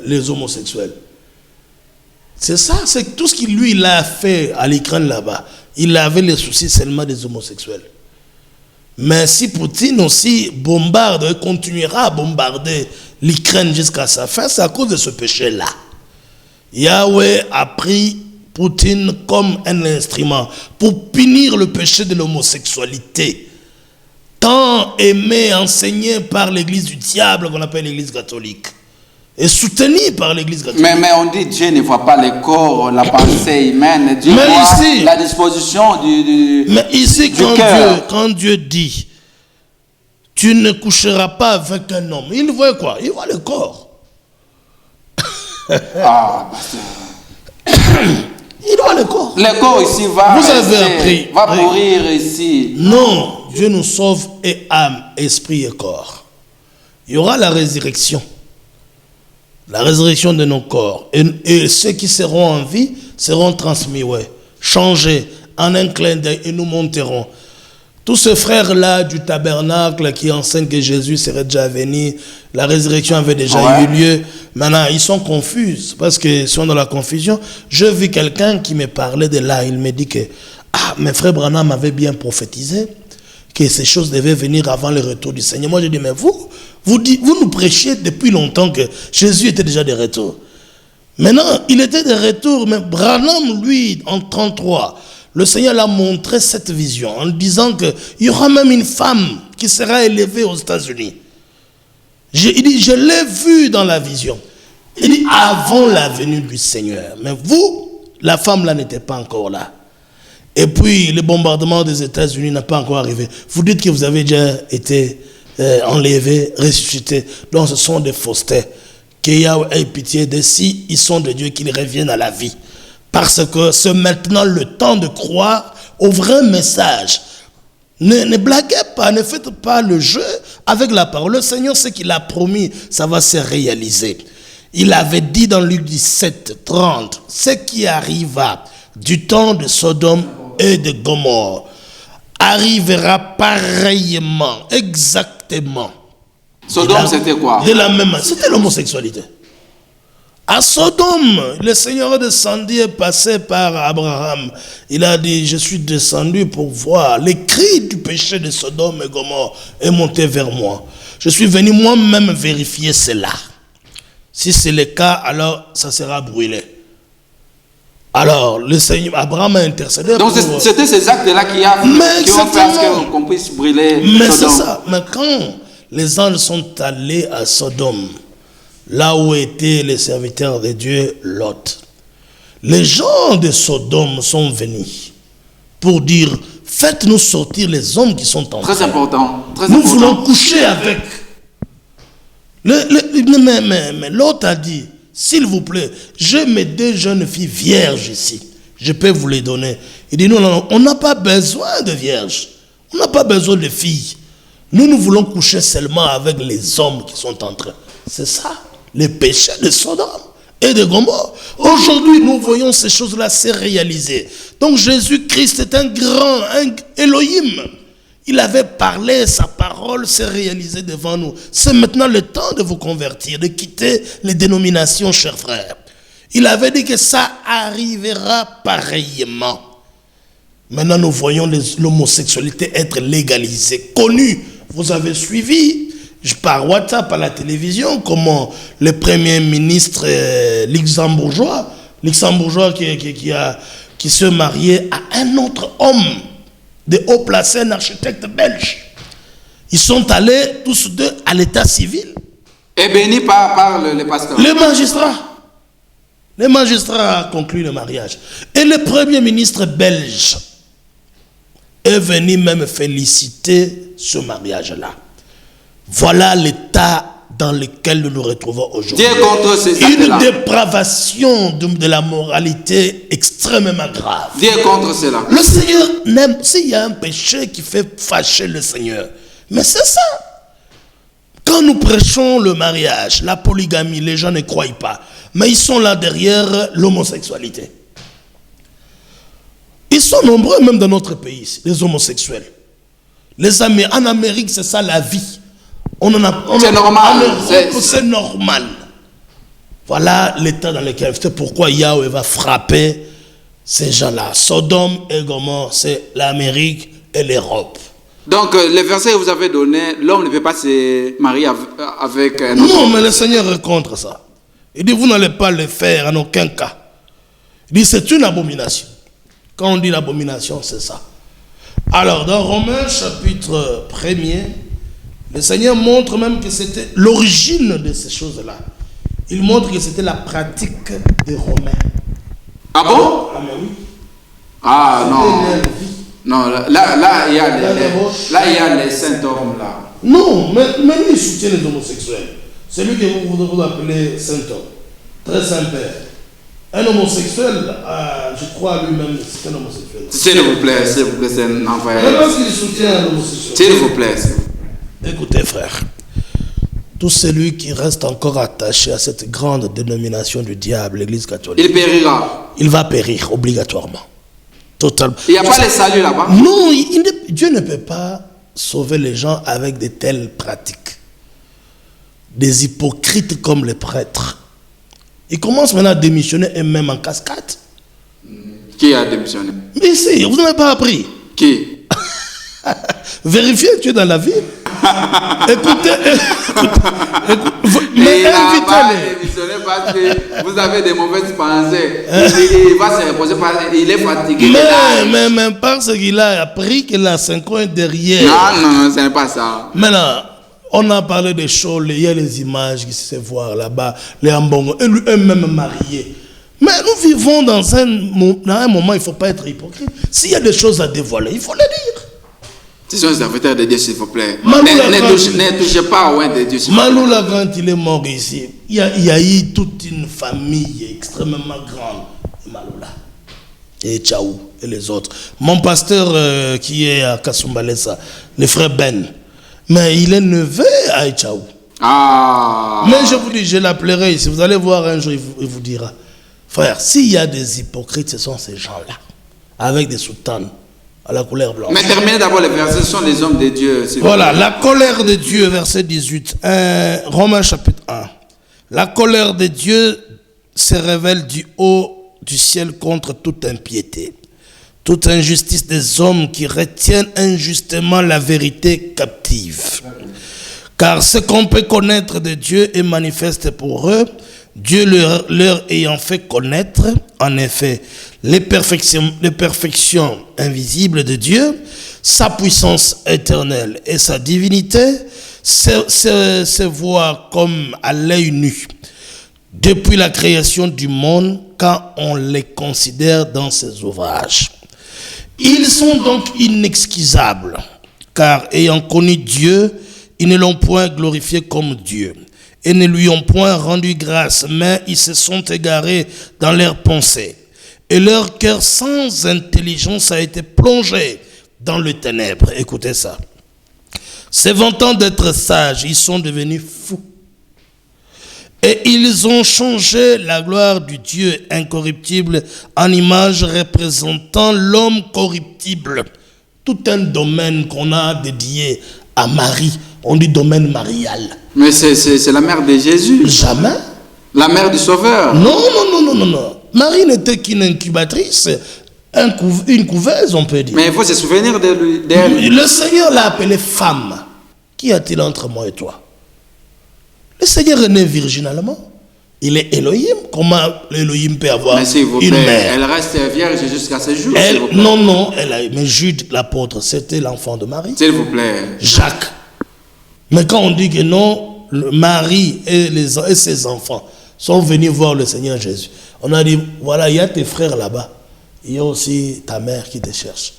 les homosexuels. C'est ça, c'est tout ce qu'il lui il a fait à l'Ukraine là-bas. Il avait les soucis seulement des homosexuels. Mais si Poutine aussi bombarde et continuera à bombarder l'Ukraine jusqu'à sa fin, c'est à cause de ce péché-là. Yahweh a pris Poutine comme un instrument pour punir le péché de l'homosexualité. Tant aimé, enseigné par l'église du diable qu'on appelle l'église catholique. Et soutenu par l'église catholique. Mais on dit Dieu ne voit pas le corps, la pensée humaine. Dieu voit ici, la disposition du mais ici, du cœur. Quand Dieu dit, tu ne coucheras pas avec un homme, il voit quoi? Il voit le corps. Ah, il voit le corps. Le corps ici va mourir ici. Non. Dieu nous sauve et âme, esprit et corps. Il y aura la résurrection. La résurrection de nos corps. Et ceux qui seront en vie seront transmis, changés en un clin d'œil et nous monterons. Tous ces frères-là du tabernacle qui enseignent que Jésus serait déjà venu, la résurrection avait déjà eu lieu. Maintenant, ils sont confus parce qu'ils sont dans la confusion. Je vis quelqu'un qui me parlait de là. Il me dit que mes frères Branham avaient bien prophétisé que ces choses devaient venir avant le retour du Seigneur. Moi, je dis, mais vous nous prêchiez depuis longtemps que Jésus était déjà de retour. Maintenant, il était de retour, mais Branham, lui, en 1933, le Seigneur l'a montré cette vision en disant qu'il y aura même une femme qui sera élevée aux États-Unis. Il dit, je l'ai vu dans la vision. Il dit, avant la venue du Seigneur. Mais vous, la femme là n'était pas encore là. Et puis, le bombardement des États-Unis n'a pas encore arrivé. Vous dites que vous avez déjà été enlevé, ressuscité. Donc, ce sont des faussetés. Qu'il y ait pitié de si ils sont de Dieu, qu'ils reviennent à la vie. Parce que c'est maintenant le temps de croire au vrai message. Ne blaguez pas, ne faites pas le jeu avec la parole. Le Seigneur, ce qu'il a promis, ça va se réaliser. Il avait dit dans Luc 17, 30, ce qui arriva du temps de Sodome et de Gomorrhe arrivera pareillement, exactement. Sodome, c'était quoi? De la même, c'était l'homosexualité. À Sodome, le Seigneur est descendu et passé par Abraham. Il a dit, je suis descendu pour voir. Les cris du péché de Sodome et Gomorrhe est monté vers moi. Je suis venu moi-même vérifier cela. Si c'est le cas, alors ça sera brûlé. Alors, le Seigneur, Abraham a intercédé. Donc, c'était ces actes-là qui ont fait qu'on puisse brûler Sodome. Mais c'est ça. Mais quand les anges sont allés à Sodome, là où étaient les serviteurs de Dieu, Lot, les gens de Sodome sont venus pour dire, faites-nous sortir les hommes qui sont en train. Très important. Nous voulons coucher avec. Mais Lot a dit, s'il vous plaît, j'ai mes 2 jeunes filles vierges ici. Je peux vous les donner. Il dit, non, on n'a pas besoin de vierges. On n'a pas besoin de filles. Nous voulons coucher seulement avec les hommes qui sont en train. C'est ça, les péchés de Sodome et de Gomorrhe. Aujourd'hui, nous voyons ces choses-là se réaliser. Donc Jésus-Christ est un grand, un Elohim. Il avait parlé, sa parole s'est réalisée devant nous. C'est maintenant le temps de vous convertir, de quitter les dénominations, chers frères. Il avait dit que ça arrivera pareillement. Maintenant, nous voyons l'homosexualité être légalisée, connue. Vous avez suivi, par WhatsApp, à la télévision, comment le premier ministre luxembourgeois qui se mariait à un autre homme de haut placé, un architecte belge. Ils sont allés tous deux à l'état civil. Et bénis par le pasteur. Le magistrat. Les magistrats ont conclu le mariage. Et le premier ministre belge est venu même féliciter ce mariage-là. Voilà l'état dans lequel nous nous retrouvons aujourd'hui. Une dépravation de la moralité extrêmement grave. Dieu est contre cela. Le Seigneur n'aime, s'il y a un péché qui fait fâcher le Seigneur, mais c'est ça. Quand nous prêchons le mariage, la polygamie, les gens ne croient pas. Mais ils sont là derrière l'homosexualité. Ils sont nombreux même dans notre pays, les homosexuels. En Amérique, c'est ça la vie. C'est normal. C'est normal. Voilà l'état dans lequel. C'est pourquoi Yahweh va frapper ces gens-là. Sodome et Gomorrhe, c'est l'Amérique et l'Europe. Donc, les versets que vous avez donnés, l'homme ne peut pas se marier avec un autre. Non, mais le Seigneur est contre ça. Il dit, vous n'allez pas le faire en aucun cas. Il dit, c'est une abomination. Quand on dit l'abomination, c'est ça. Alors, dans Romains chapitre 1er, le Seigneur montre même que c'était l'origine de ces choses-là. Il montre que c'était la pratique des Romains. Ah bon? Ah, mais oui. Ah, non. Non, là, il y a les saints hommes là. Non, mais lui, il soutient les homosexuels. C'est lui que vous appelez saint homme. Très Saint-Père. Un homosexuel, je crois lui-même, c'est un homosexuel. S'il vous plaît, c'est un envoyé. Mais parce qu'il soutient l'homosexuel. S'il vous plaît. Écoutez, frère. Tout celui qui reste encore attaché à cette grande dénomination du diable, l'Église catholique, il périra. Il va périr obligatoirement. Totalement. Il n'y a pas les saluts là-bas? Non, Dieu ne peut pas sauver les gens avec de telles pratiques. Des hypocrites comme les prêtres. Ils commencent maintenant à démissionner eux-mêmes en cascade. Qui a démissionné? Mais si, vous n'avez pas appris. Qui? Vérifiez, tu es dans la ville. Écoutez, mais invitez-les. Parce que vous avez des mauvaises pensées. Il va se reposer parce qu'il est fatigué. Mais parce qu'il a appris que la 5 ans est derrière. Non, ce n'est pas ça. Maintenant, on a parlé des choses, il y a les images qui se voient là-bas, les ambongo, eux-mêmes mariés. Mais nous vivons dans un moment, il ne faut pas être hypocrite. S'il y a des choses à dévoiler, il faut les dire. Ce sont les serviteurs de Dieu, s'il vous plaît. Ne touchez pas au de Dieu, s'il vous plaît. Maloula, quand il est mort ici, il y a eu toute une famille extrêmement grande. Maloula. Et Tchaou et les autres. Mon pasteur qui est à Kasumbalesa, le frère Ben, mais il est neveu à Tchaou. Ah. Mais je vous dis, je l'appellerai ici. Vous allez voir un jour, il vous dira. Frère, s'il y a des hypocrites, ce sont ces gens-là, avec des soutanes à la couleur blanche. Mais terminez d'abord les versets, ce sont les hommes de Dieu. Voilà, la colère de Dieu, verset 18, Romains chapitre 1. La colère de Dieu se révèle du haut du ciel contre toute impiété, toute injustice des hommes qui retiennent injustement la vérité captive. Car ce qu'on peut connaître de Dieu est manifeste pour eux, Dieu leur ayant fait connaître, en effet, les perfections invisibles de Dieu, sa puissance éternelle et sa divinité se voient comme à l'œil nu, depuis la création du monde, quand on les considère dans ses ouvrages. Ils sont donc inexcusables, car ayant connu Dieu, ils ne l'ont point glorifié comme Dieu, et ne lui ont point rendu grâce, mais ils se sont égarés dans leurs pensées. Et leur cœur sans intelligence a été plongé dans le ténèbre. Écoutez ça. Se vantant d'être sages, ils sont devenus fous. Et ils ont changé la gloire du Dieu incorruptible en image représentant l'homme corruptible. Tout un domaine qu'on a dédié à Marie, on dit domaine marial. Mais c'est la mère de Jésus. Jamais. La mère du Sauveur. Non. Marie n'était qu'une incubatrice, une couveuse, on peut dire. Mais il faut se souvenir d'elle. Le Seigneur l'a appelée femme. Qu'y a-t-il entre moi et toi? Le Seigneur est né virginalement. Il est Elohim. Comment l'Elohim peut avoir une mère? Elle reste vierge jusqu'à ce jour. Non. Mais Jude, l'apôtre, c'était l'enfant de Marie. S'il vous plaît. Jacques. Mais quand on dit que non, Marie et ses enfants, sont venus voir le Seigneur Jésus. On a dit, voilà, il y a tes frères là-bas. Il y a aussi ta mère qui te cherche.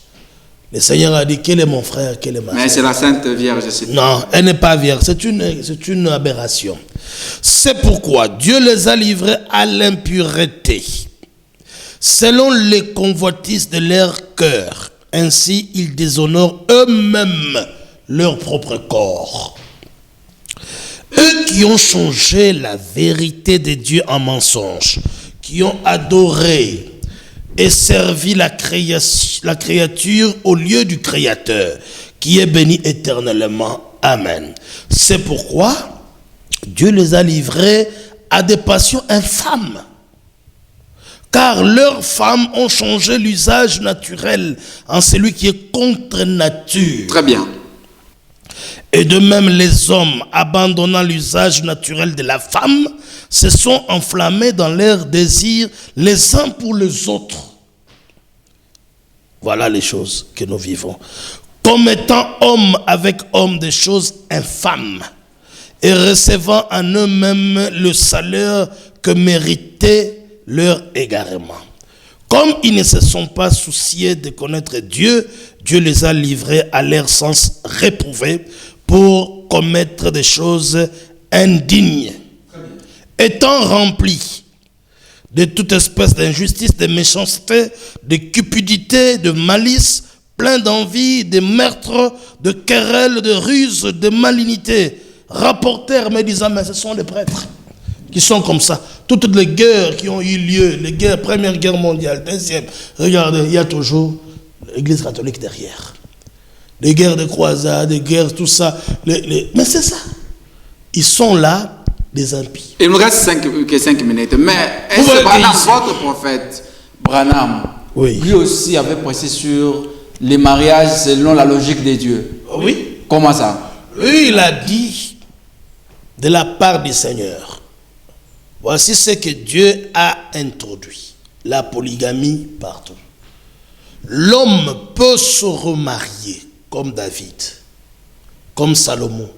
Le Seigneur a dit, quel est mon frère, quel est ma Mais sœur? c'est la Sainte Vierge. Non, elle n'est pas vierge, c'est une aberration. C'est pourquoi Dieu les a livrés à l'impureté, selon les convoitises de leur cœur. Ainsi, ils déshonorent eux-mêmes leur propre corps. Eux qui ont changé la vérité de Dieu en mensonge, qui ont adoré et servi la créature au lieu du Créateur, qui est béni éternellement. Amen. C'est pourquoi Dieu les a livrés à des passions infâmes, car leurs femmes ont changé l'usage naturel en celui qui est contre nature. Très bien. Et de même, les hommes, abandonnant l'usage naturel de la femme, se sont enflammés dans leurs désirs les uns pour les autres. Voilà les choses que nous vivons. Commettant homme avec homme des choses infâmes et recevant en eux-mêmes le salaire que méritait leur égarement. Comme ils ne se sont pas souciés de connaître Dieu, Dieu les a livrés à leur sens réprouvé pour commettre des choses indignes. Étant remplis de toute espèce d'injustice, de méchanceté, de cupidité, de malice, plein d'envie, de meurtres, de querelles, de ruses, de malignité, rapportèrent me disant, mais ce sont les prêtres qui sont comme ça. Toutes les guerres qui ont eu lieu, les guerres, première guerre mondiale, deuxième, regardez, il y a toujours l'église catholique derrière. Les guerres de croisade, les guerres, tout ça. Mais c'est ça. Ils sont là, des impies. Il nous reste 5 minutes. Mais est-ce que Branham, votre prophète Branham, oui, lui aussi avait pressé sur les mariages selon la logique de Dieu? Oui. Comment ça? Lui, il a dit de la part du Seigneur, voici ce que Dieu a introduit, la polygamie partout. L'homme peut se remarier comme David, comme Salomon,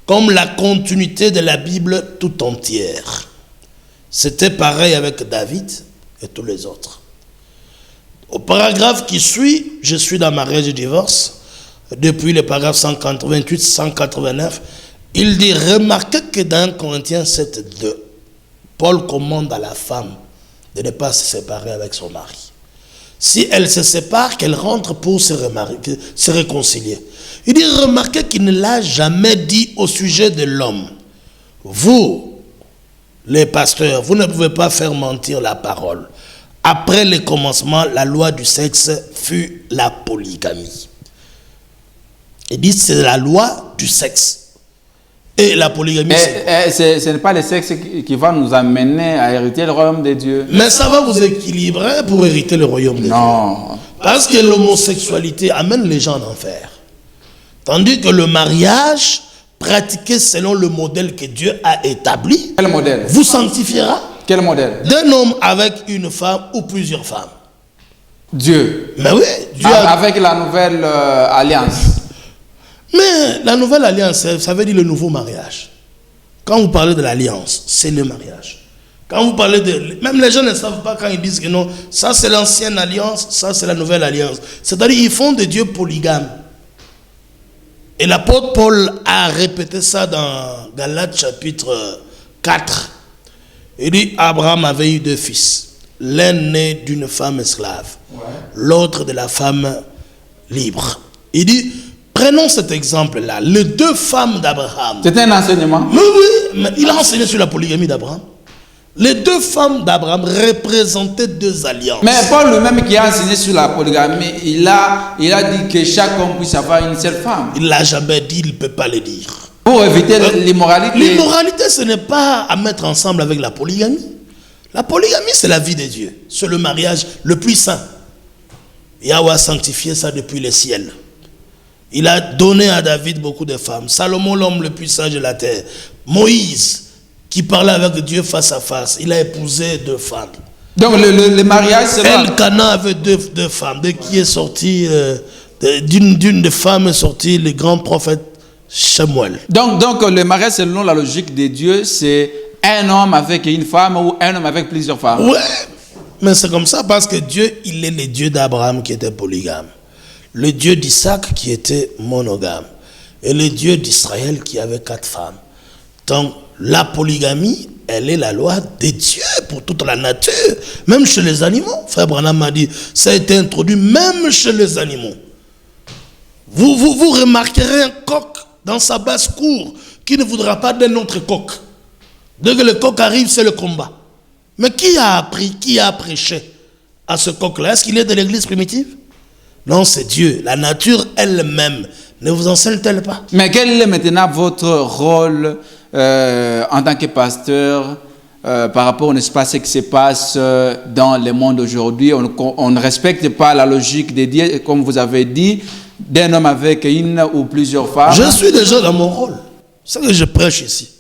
comme la continuité de la Bible tout entière. C'était pareil avec David et tous les autres. Au paragraphe qui suit, je suis dans mariage et divorce, depuis le paragraphe 188-189, il dit, remarquez que dans Corinthiens 7:2, Paul commande à la femme de ne pas se séparer avec son mari. Si elle se sépare, qu'elle rentre pour se réconcilier. Il dit, remarquez qu'il ne l'a jamais dit au sujet de l'homme. Vous, les pasteurs, vous ne pouvez pas faire mentir la parole. Après le commencement, la loi du sexe fut la polygamie. Il dit, c'est la loi du sexe. Et la polygamie, ce n'est pas le sexe qui va nous amener à hériter le royaume de Dieu. Mais ça va vous équilibrer pour hériter le royaume de Dieu. Non. Parce que l'homosexualité amène les gens en enfer. Tandis que le mariage, pratiqué selon le modèle que Dieu a établi, quel modèle? Vous sanctifiera. Quel modèle? D'un homme avec une femme ou plusieurs femmes. Dieu. Mais oui, Dieu avec la nouvelle alliance. Mais la nouvelle alliance, ça veut dire le nouveau mariage. Quand vous parlez de l'alliance, c'est le mariage. Quand vous parlez de... Même les gens ne savent pas quand ils disent que non, ça c'est l'ancienne alliance, ça c'est la nouvelle alliance. C'est-à-dire ils font de Dieu polygame. Et l'apôtre Paul a répété ça dans Galates chapitre 4. Il dit, Abraham avait eu 2 fils. L'un né d'une femme esclave, l'autre de la femme libre. Il dit, prenons cet exemple-là, les 2 femmes d'Abraham. C'était un enseignement? Oui, mais il a enseigné sur la polygamie d'Abraham. Les 2 femmes d'Abraham représentaient 2 alliances. Mais Paul lui-même qui a enseigné sur la polygamie, il a dit que chaque homme puisse avoir une seule femme. Il ne l'a jamais dit, il ne peut pas le dire. Pour éviter l'immoralité. L'immoralité, ce n'est pas à mettre ensemble avec la polygamie. La polygamie, c'est la vie de Dieu. C'est le mariage le plus saint. Yahweh a sanctifié ça depuis le ciel. Il a donné à David beaucoup de femmes. Salomon, l'homme le plus sage de la terre. Moïse, qui parlait avec Dieu face à face, il a épousé 2 femmes. Donc le mariage, c'est là. Elkanah avait 2 femmes. De qui est sorti, d'une des femmes est sorti le grand prophète Samuel. Donc le mariage, selon la logique de Dieu, c'est un homme avec une femme ou un homme avec plusieurs femmes. Ouais, mais c'est comme ça parce que Dieu, il est le Dieu d'Abraham qui était polygame, le Dieu d'Isaac qui était monogame et le Dieu d'Israël qui avait 4 femmes. Donc la polygamie, elle est la loi de Dieu pour toute la nature, même chez les animaux. Frère Branham m'a dit, ça a été introduit même chez les animaux. Vous remarquerez un coq dans sa basse-cour qui ne voudra pas d'un autre coq. Dès que le coq arrive, c'est le combat. Mais qui a appris, qui a prêché à ce coq-là? Est-ce qu'il est de l'église primitive? Non, c'est Dieu. La nature elle-même ne vous enseigne-t-elle pas? Mais quel est maintenant votre rôle en tant que pasteur par rapport, n'est-ce pas, à ce qui se passe dans le monde aujourd'hui? On ne respecte pas la logique de Dieu, comme vous avez dit, d'un homme avec une ou plusieurs femmes. Je suis déjà dans mon rôle. C'est ce que je prêche ici.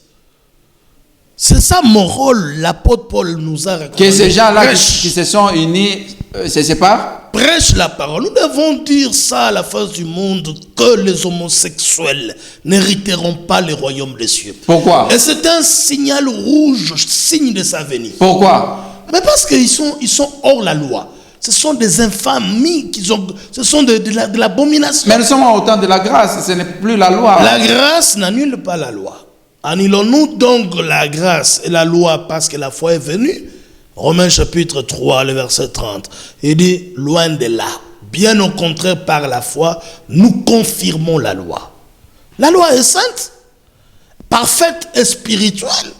C'est ça mon rôle. L'apôtre Paul nous a recommandé. Que ces gens-là qui se sont unis se séparent? Prêche la parole. Nous devons dire ça à la face du monde, que les homosexuels n'hériteront pas le royaume des cieux. Pourquoi? Et c'est un signal rouge, signe de sa venue. Pourquoi? Mais parce qu'ils sont hors la loi. Ce sont des infamies, ce sont de l'abomination. Mais nous sommes au temps de la grâce, ce n'est plus la loi. La grâce n'annule pas la loi. Annulons-nous donc la grâce et la loi parce que la foi est venue? Romains chapitre 3, le verset 30. Il dit, loin de là, bien au contraire par la foi, nous confirmons la loi. La loi est sainte, parfaite et spirituelle.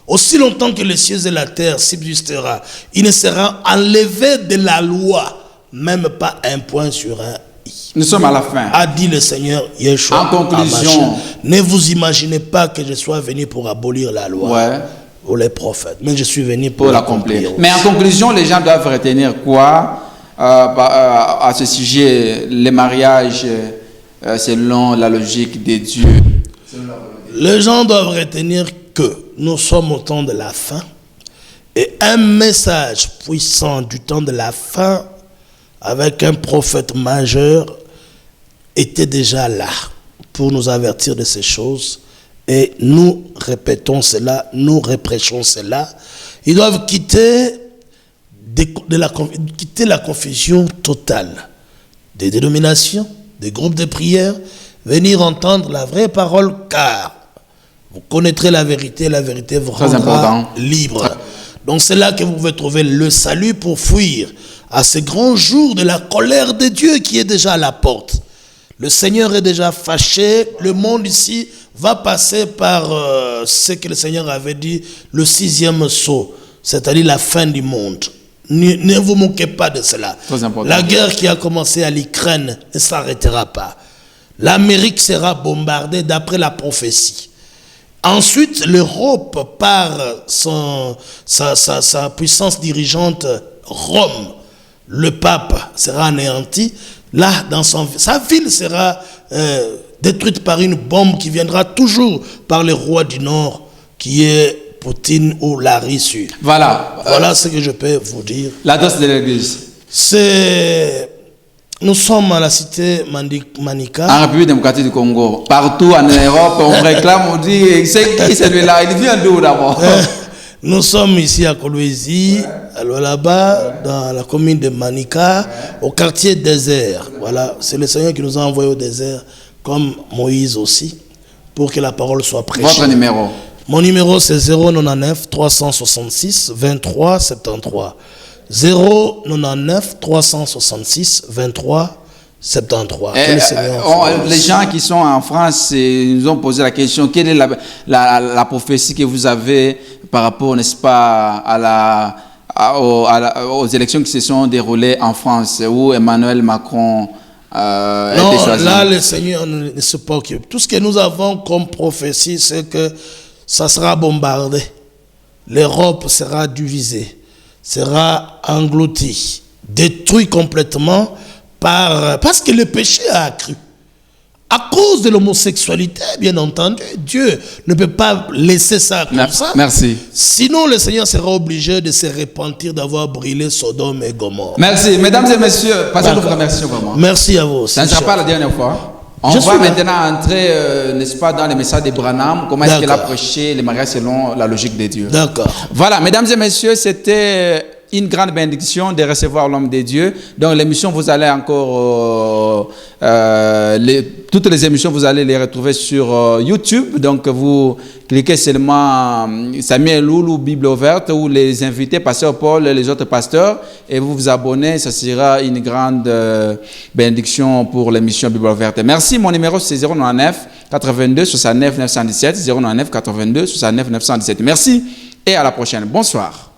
Aussi longtemps que les cieux et la terre subsistera, il ne sera enlevé de la loi, même pas un point sur un i. Nous sommes à la fin. A dit le Seigneur Yeshua. En conclusion, ne vous imaginez pas que je sois venu pour abolir la loi. Ouais. Ou les prophètes, mais je suis venu pour l'accomplir. Mais en conclusion, les gens doivent retenir quoi à ce sujet, les mariages selon la logique de Dieu? Les gens doivent retenir que nous sommes au temps de la fin et un message puissant du temps de la fin avec un prophète majeur était déjà là pour nous avertir de ces choses. Et nous répétons cela, nous reprêchons cela. Ils doivent quitter la confusion totale des dénominations, des groupes de prière, venir entendre la vraie parole, car vous connaîtrez la vérité vous rendra libre. Donc c'est là que vous pouvez trouver le salut pour fuir à ce grand jour de la colère de Dieu qui est déjà à la porte. Le Seigneur est déjà fâché, le monde ici va passer par ce que le Seigneur avait dit, le 6e sceau, c'est-à-dire la fin du monde. Ne vous moquez pas de cela. La guerre qui a commencé à l'Ukraine ne s'arrêtera pas. L'Amérique sera bombardée d'après la prophétie. Ensuite, l'Europe, par sa puissance dirigeante, Rome, le pape sera anéanti. Là, sa ville sera détruite par une bombe qui viendra toujours par le roi du Nord, qui est Poutine ou la Russie. Voilà ce que je peux vous dire. L'adresse de l'église. Nous sommes à la cité Manika. En République démocratique du Congo. Partout en Europe, on réclame, on dit, c'est qui celui-là? Il vient d'où d'abord? Nous sommes ici à Kolwezi, là-bas, dans la commune de Manika, au quartier désert. Voilà, c'est le Seigneur qui nous a envoyés au désert, comme Moïse aussi, pour que la parole soit prêchée. Votre numéro? Mon numéro, c'est 099 366 23 73. 099 366 23 73. Les gens qui sont en France nous ont posé la question, quelle est la prophétie que vous avez par rapport, n'est-ce pas, aux élections qui se sont déroulées en France, où Emmanuel Macron a été choisi? Là, le Seigneur ne se pas occupé. Tout ce que nous avons comme prophétie, c'est que ça sera bombardé. L'Europe sera divisée, sera engloutie, détruite complètement parce que le péché a accru. À cause de l'homosexualité, bien entendu, Dieu ne peut pas laisser ça comme ça. Merci. Sinon, le Seigneur sera obligé de se repentir d'avoir brûlé Sodome et Gomorrhe. Merci. Mesdames et messieurs, passez nous remercier vraiment. Merci à vous. Ça ne sera pas la dernière fois. On va maintenant entrer, n'est-ce pas, dans le message de Branham. Comment est-ce qu'il a prêché le mariage selon la logique de Dieu. D'accord. Voilà, mesdames et messieurs, c'était une grande bénédiction de recevoir l'homme de Dieu. Donc l'émission, vous allez encore... toutes les émissions, vous allez les retrouver sur YouTube. Donc vous cliquez seulement Samuel Loulou, Bible ouverte, ou les invités, Pasteur Paul et les autres pasteurs, et vous vous abonnez. Ça sera une grande bénédiction pour l'émission Bible ouverte. Merci. Mon numéro, c'est 099 82 69 917. 099 82 69 917. Merci et à la prochaine. Bonsoir.